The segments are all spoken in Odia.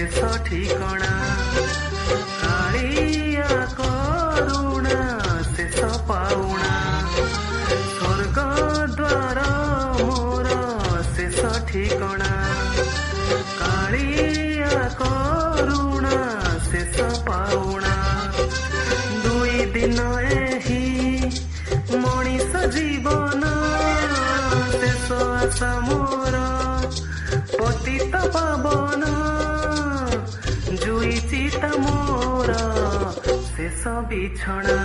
ଶେଷ ଠିକଣା କାଳିଆ କରୁଣା ଶେଷ ପାଉଣା ସ୍ୱର୍ଗ ଦ୍ୱାର ମୋର ଶେଷ ଠିକଣା କାଳିଆ କରୁଣା ଶେଷ ପାଉଣା ଦୁଇ ଦିନ ଏହି ମଣିଷ ଜୀବନ ଶେଷ ଆଶା ମୋର ପତିତ ପାବନ ଜୁଇ ଚିତା ମୋର ଶେଷ ବିଛଣା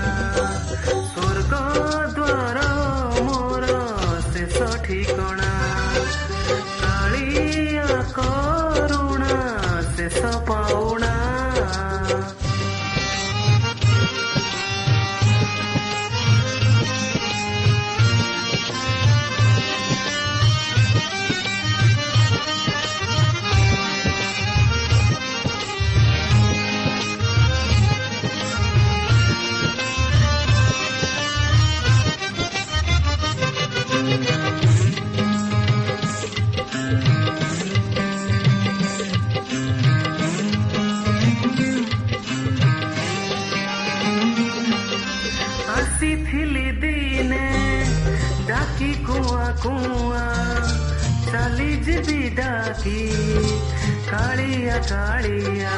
ସ୍ୱର୍ଗ ଦ୍ୱାର ମୋର ଶେଷ ଠିକଣା କାଳିଆ କରୁଣା ଶେଷ ପାଉଣା ଆସିଥିଲି ଦିନେ ଡାକି କୁଆ କୁଆ ଚାଲି ଯିବି ଡାକି କାଳିଆ କାଳିଆ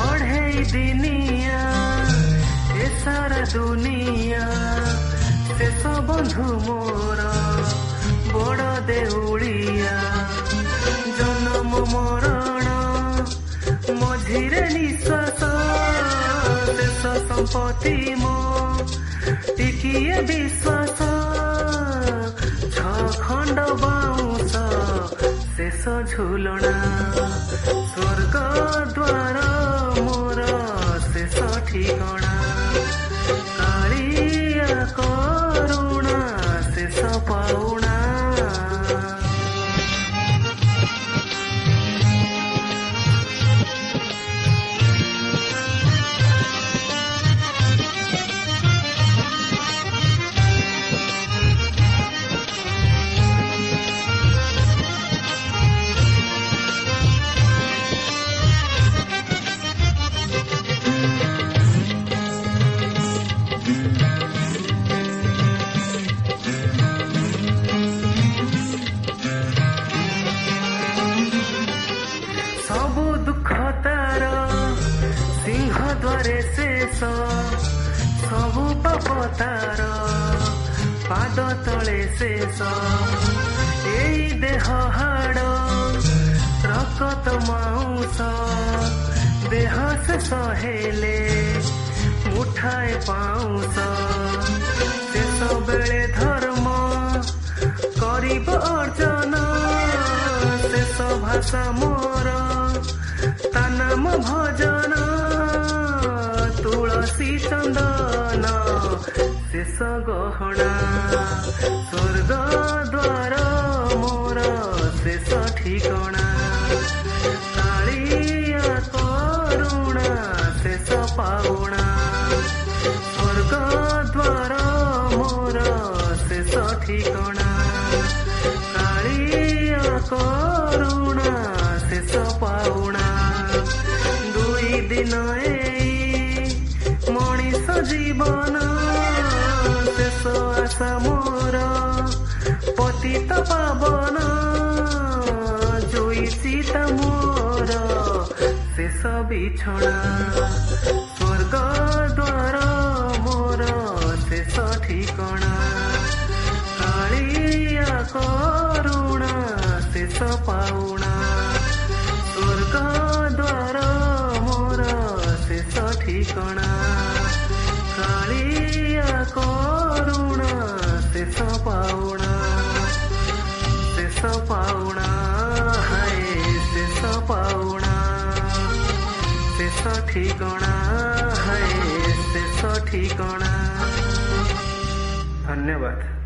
ଅଢ଼େଇ ଦିନିଆ ଏ ସାରା ଦୁନିଆ ଶେଷ ବନ୍ଧୁ ମୋର ବଡ଼ ଦେଉଳିଆ ଜନମ ମରଣ ମଝିରେ ନିଶ୍ୱାସ ଶେଷ ସମ୍ପତ୍ତି ମୋ ଟିକିଏ ବିଶ୍ୱାସ ଖଣ୍ଡ ବାଉଁଶ ଶେଷ ଝୁଲଣା ସ୍ୱର୍ଗ ଦ୍ୱାର ମୋର ଶେଷ ଠିକଣା କାଳିଆ କରୁଣା ଶେଷ ପାଉଣା ସବୁ ଦୁଃଖ ତାର ସିଂହ ଦ୍ୱାରେ ଶେଷ ସବୁ ପାପ ତାର ପାଦ ତଳେ ଶେଷ ଏଇ ଦେହ ହାଡ଼ ରକତ ମାଉଁସ ଦେହ ଶେଷ ହେଲେ ମୁଠାଏ ପାଉଁଶ ଶେଷ ବେଳେ ଧର୍ମ କରିବ ଅର୍ଜନ ଶେଷ ଭାଷା ମୋର ତା ନାମ ଭଜନ ତୁଳସୀ ଚନ୍ଦନ ଶେଷ ଗହଣା ସ୍ୱର୍ଗ ଦ୍ୱାର ମୋର ଶେଷ ଠିକଣା କାଳିଆ କରୁଣା ଶେଷ ପାଉଣା ସ୍ୱର୍ଗ ଦ୍ୱାର ମୋର ଶେଷ ଠିକଣା କାଳିଆ କରୁଣା ଶେଷ ପାଉଣା ଦୁଇ ଦିନ ଏଇ ମଣିଷ ଜୀବନ ଶେଷ ଆଶା ମୋର ପତିତ ପାବନ ଜୁଇ ଚିତା ମୋର ଶେଷ ବିଛଣା ସ୍ୱର୍ଗ ଦ୍ୱାର ମୋର ଶେଷ ଠିକଣା କାଳିଆ କରୁଣା ଶେଷ ପାଉଣା ସ୍ୱର୍ଗ ଦ୍ୱାର ମୋର ଶେଷ ଠିକଣା କାଳିଆ କରୁଣା ଶେଷ ପାଉଣା ଶେଷ ପାଉଣା ହାୟ ଶେଷ ପାଉଣା ଶେଷ ଠିକଣା ହାୟ ଶେଷ ଠିକଣା। ଧନ୍ୟବାଦ।